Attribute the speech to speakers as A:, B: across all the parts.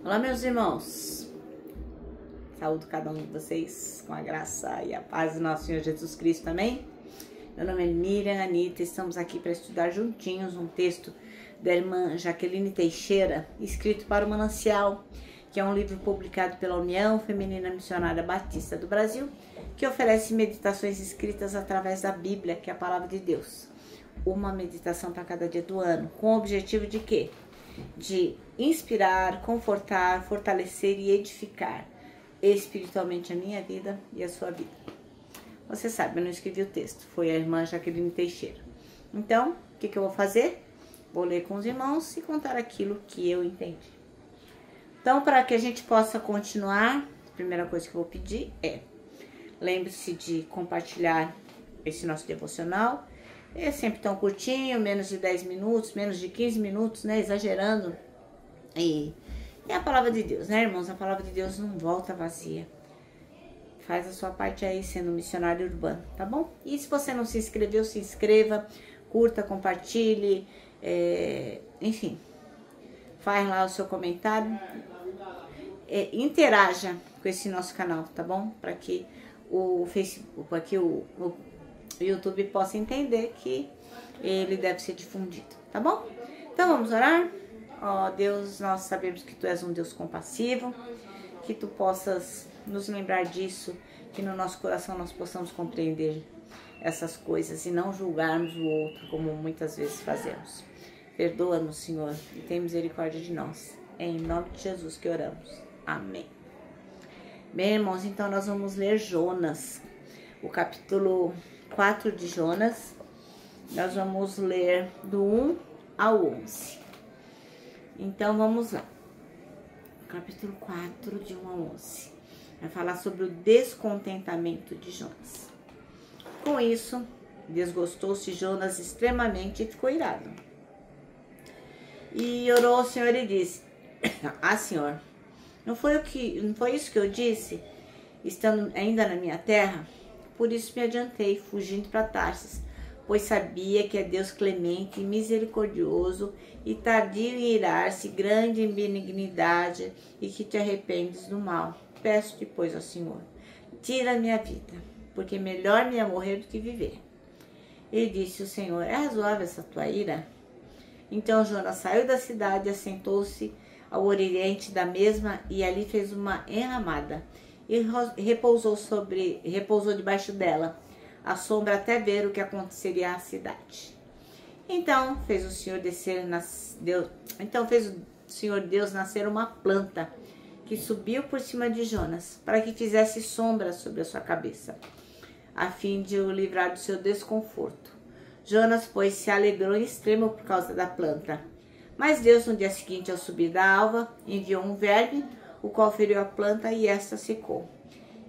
A: Olá, meus irmãos. Saúdo cada um de vocês com a graça e a paz do nosso Senhor Jesus Cristo também. Meu nome é Miriam Anita, estamos aqui para estudar juntinhos um texto da irmã Jaqueline Teixeira, escrito para o Manancial, que é um livro publicado pela União Feminina Missionária Batista do Brasil, que oferece meditações escritas através da Bíblia, que é a palavra de Deus. Uma meditação para cada dia do ano, com o objetivo de quê? De inspirar, confortar, fortalecer e edificar espiritualmente a minha vida e a sua vida. Você sabe, eu não escrevi o texto, foi a irmã Jaqueline Teixeira. Então, o que eu vou fazer? Vou ler com os irmãos e contar aquilo que eu entendi. Então, para que a gente possa continuar, a primeira coisa que eu vou pedir é: lembre-se de compartilhar esse nosso devocional. É sempre tão curtinho, menos de 10 minutos, menos de 15 minutos, né? Exagerando. E é a palavra de Deus, né, irmãos? A palavra de Deus não volta vazia. Faz a sua parte aí sendo missionário urbano, tá bom? E se você não se inscreveu, se inscreva, curta, compartilhe, enfim, faz lá o seu comentário. Interaja com esse nosso canal, tá bom? Para que o Facebook, para que o YouTube possa entender que ele deve ser difundido, tá bom? Então vamos orar. Ó Deus, nós sabemos que Tu és um Deus compassivo, que Tu possas nos lembrar disso, que no nosso coração nós possamos compreender essas coisas e não julgarmos o outro como muitas vezes fazemos. Perdoa-nos, Senhor, e tem misericórdia de nós. É em nome de Jesus que oramos. Amém. Bem, irmãos, então nós vamos ler Jonas, o capítulo 4 de Jonas. Nós vamos ler do 1 ao 11. Então vamos lá. Capítulo 4, de 1 a 11. Vai falar sobre o descontentamento de Jonas. Com isso, desgostou-se Jonas extremamente e ficou irado. E orou ao Senhor e disse: Ah, Senhor, não foi isso que eu disse, estando ainda na minha terra? Por isso me adiantei, fugindo para Tarsis, pois sabia que é Deus clemente e misericordioso e tardio em irar-se, grande em benignidade, e que te arrependes do mal. Peço-te, pois, ao Senhor, tira a minha vida, porque melhor me é morrer do que viver. E disse o Senhor: é razoável essa tua ira? Então Jonas saiu da cidade, assentou-se ao oriente da mesma, e ali fez uma enramada, e repousou debaixo dela, à sombra, até ver o que aconteceria à cidade. Então fez o Senhor Deus nascer uma planta que subiu por cima de Jonas, para que fizesse sombra sobre a sua cabeça, a fim de o livrar do seu desconforto. Jonas, pois, se alegrou em extremo por causa da planta. Mas Deus, no dia seguinte, ao subir da alva, enviou um verme, o qual feriu a planta e esta secou.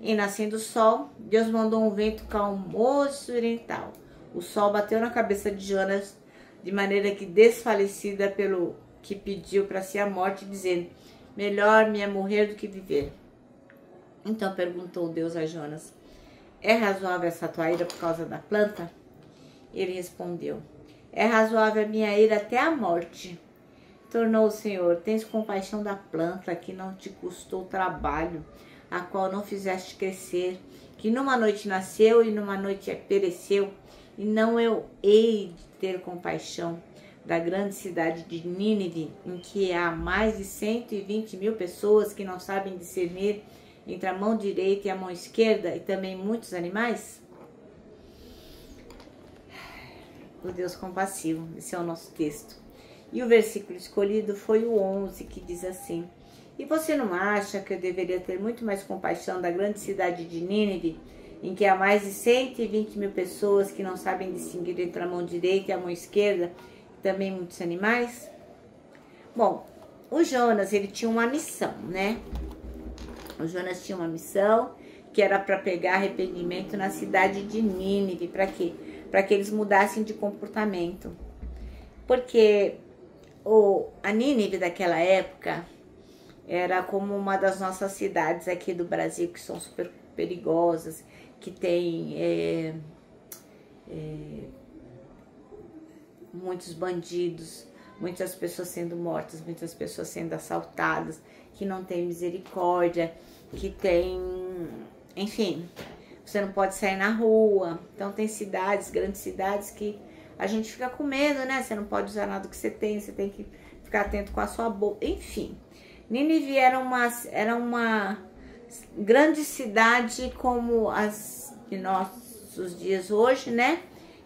A: E nascendo o sol, Deus mandou um vento calmoso e oriental. O sol bateu na cabeça de Jonas, de maneira que desfalecida pelo que pediu para si a morte, dizendo: melhor me é morrer do que viver. Então perguntou Deus a Jonas: é razoável essa tua ira por causa da planta? Ele respondeu: é razoável a minha ira até a morte. Tornou o Senhor: tens compaixão da planta que não te custou trabalho, a qual não fizeste crescer, que numa noite nasceu e numa noite pereceu, e não eu hei de ter compaixão da grande cidade de Nínive, em que há mais de 120.000 pessoas que não sabem discernir entre a mão direita e a mão esquerda, e também muitos animais? O Deus compassivo, esse é o nosso texto. E o versículo escolhido foi o 11, que diz assim: e você não acha que eu deveria ter muito mais compaixão da grande cidade de Nínive, em que há mais de 120.000 pessoas que não sabem distinguir entre a mão direita e a mão esquerda, e também muitos animais? Bom, o Jonas, ele tinha uma missão, né? O Jonas tinha uma missão que era para pregar arrependimento na cidade de Nínive. Para quê? Para que eles mudassem de comportamento. Porque a Nínive daquela época era como uma das nossas cidades aqui do Brasil, que são super perigosas, que tem muitos bandidos, muitas pessoas sendo mortas, muitas pessoas sendo assaltadas, que não tem misericórdia, que tem, enfim, você não pode sair na rua. Então tem cidades, grandes cidades, que a gente fica com medo, né? Você não pode usar nada que você tem que ficar atento com a sua boca, enfim. Nínive era uma grande cidade como as de nossos dias hoje, né?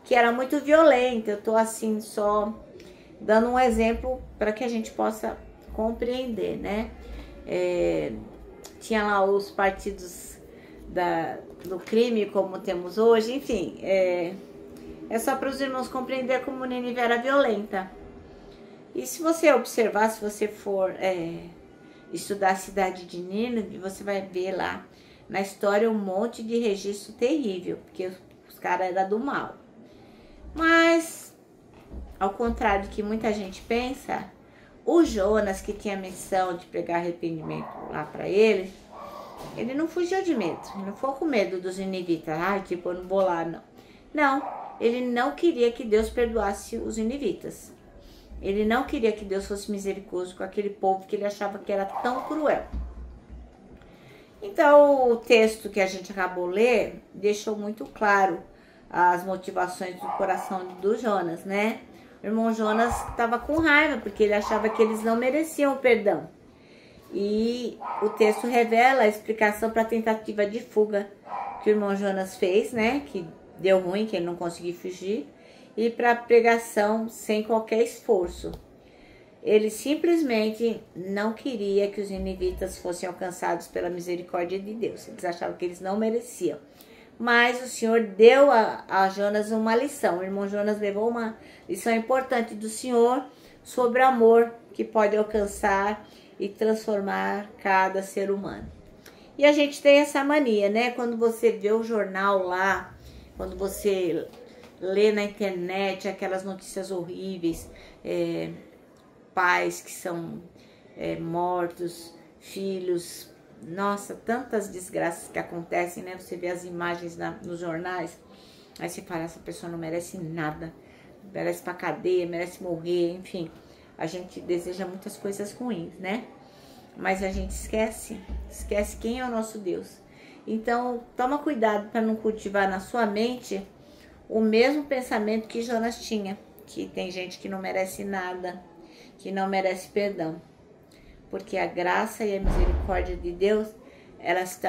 A: Que era muito violenta. Eu tô assim só dando um exemplo para que a gente possa compreender, né? Tinha lá os partidos do crime como temos hoje, enfim. É só para os irmãos compreender como Nínive era violenta. E se você observar, se você for estudar a cidade de Nínive, você vai ver lá na história um monte de registro terrível, porque os caras eram do mal. Mas, ao contrário do que muita gente pensa, o Jonas, que tinha a missão de pregar arrependimento lá para ele não fugiu de medo, ele não ficou com medo dos ninivitas, tipo, eu não vou lá, não. Não, ele não queria que Deus perdoasse os ninivitas. Ele não queria que Deus fosse misericordioso com aquele povo que ele achava que era tão cruel. Então, o texto que a gente acabou de ler deixou muito claro as motivações do coração do Jonas, né? O irmão Jonas estava com raiva, porque ele achava que eles não mereciam perdão. E o texto revela a explicação para a tentativa de fuga que o irmão Jonas fez, né? Que deu ruim, que ele não conseguiu fugir. E para a pregação sem qualquer esforço. Ele simplesmente não queria que os ninivitas fossem alcançados pela misericórdia de Deus. Eles achavam que eles não mereciam. Mas o Senhor deu a Jonas uma lição. O irmão Jonas levou uma lição importante do Senhor sobre o amor que pode alcançar e transformar cada ser humano. E a gente tem essa mania, né? Quando você vê o jornal lá, quando você lê na internet aquelas notícias horríveis, pais que são mortos, filhos, nossa, tantas desgraças que acontecem, né? Você vê as imagens nos jornais, aí você fala, essa pessoa não merece nada, merece pra cadeia, merece morrer, enfim. A gente deseja muitas coisas ruins, né? Mas a gente esquece quem é o nosso Deus. Então, toma cuidado para não cultivar na sua mente o mesmo pensamento que Jonas tinha, que tem gente que não merece nada, que não merece perdão. Porque a graça e a misericórdia de Deus, elas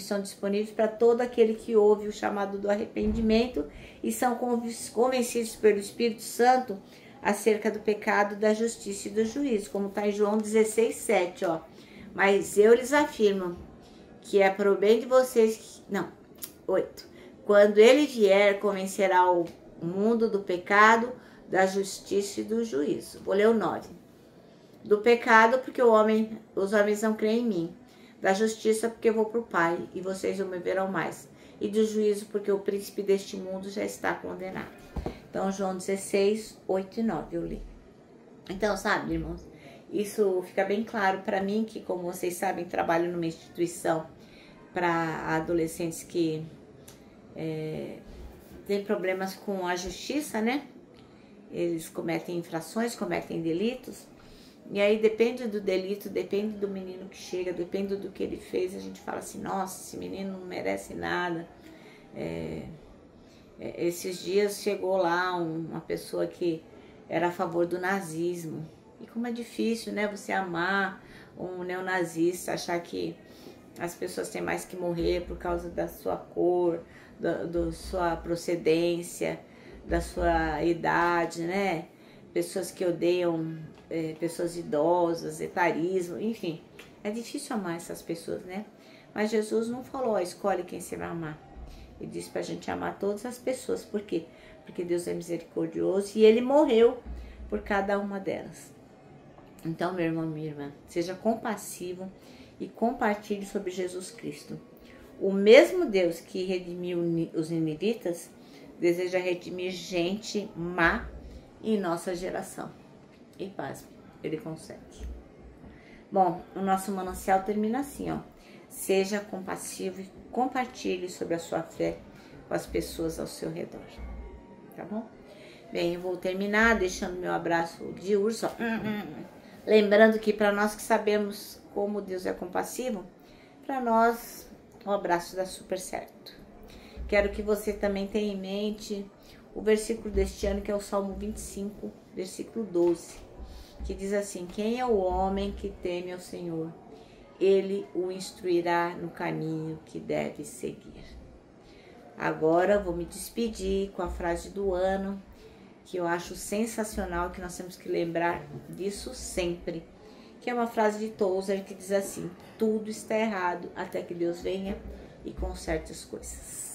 A: são disponíveis para todo aquele que ouve o chamado do arrependimento e são convencidos pelo Espírito Santo acerca do pecado, da justiça e do juízo, como está em João 16:7, ó. Mas eu lhes afirmo que é para o bem de vocês, 8. Quando ele vier, convencerá o mundo do pecado, da justiça e do juízo. Vou ler o 9. Do pecado, porque os homens não creem em mim. Da justiça, porque eu vou para o Pai, e vocês não me verão mais. E do juízo, porque o príncipe deste mundo já está condenado. Então, João 16, 8 e 9 eu li. Então, sabe, irmãos, isso fica bem claro para mim, que, como vocês sabem, trabalho numa instituição para adolescentes que têm problemas com a justiça, né? Eles cometem infrações, cometem delitos. E aí, depende do delito, depende do menino que chega, depende do que ele fez, a gente fala assim, nossa, esse menino não merece nada. Esses dias chegou lá uma pessoa que era a favor do nazismo. E como é difícil, né? Você amar um neonazista, achar que as pessoas têm mais que morrer por causa da sua cor, da sua procedência, da sua idade, né? Pessoas que odeiam pessoas idosas, etarismo, enfim. É difícil amar essas pessoas, né? Mas Jesus não falou, escolhe quem você vai amar. Ele disse pra gente amar todas as pessoas. Por quê? Porque Deus é misericordioso e Ele morreu por cada uma delas. Então, meu irmão, minha irmã, seja compassivo e compartilhe sobre Jesus Cristo. O mesmo Deus que redimiu os ninivitas deseja redimir gente má em nossa geração. E paz, Ele consegue. Bom, o nosso manancial termina assim, ó. Seja compassivo e compartilhe sobre a sua fé com as pessoas ao seu redor. Tá bom? Bem, eu vou terminar deixando meu abraço de urso. Lembrando que para nós que sabemos como Deus é compassivo, para nós o abraço dá super certo. Quero que você também tenha em mente o versículo deste ano, que é o Salmo 25, versículo 12, que diz assim: quem é o homem que teme ao Senhor? Ele o instruirá no caminho que deve seguir. Agora vou me despedir com a frase do ano, que eu acho sensacional, que nós temos que lembrar disso sempre, que é uma frase de Tozer que diz assim: tudo está errado até que Deus venha e conserte as coisas.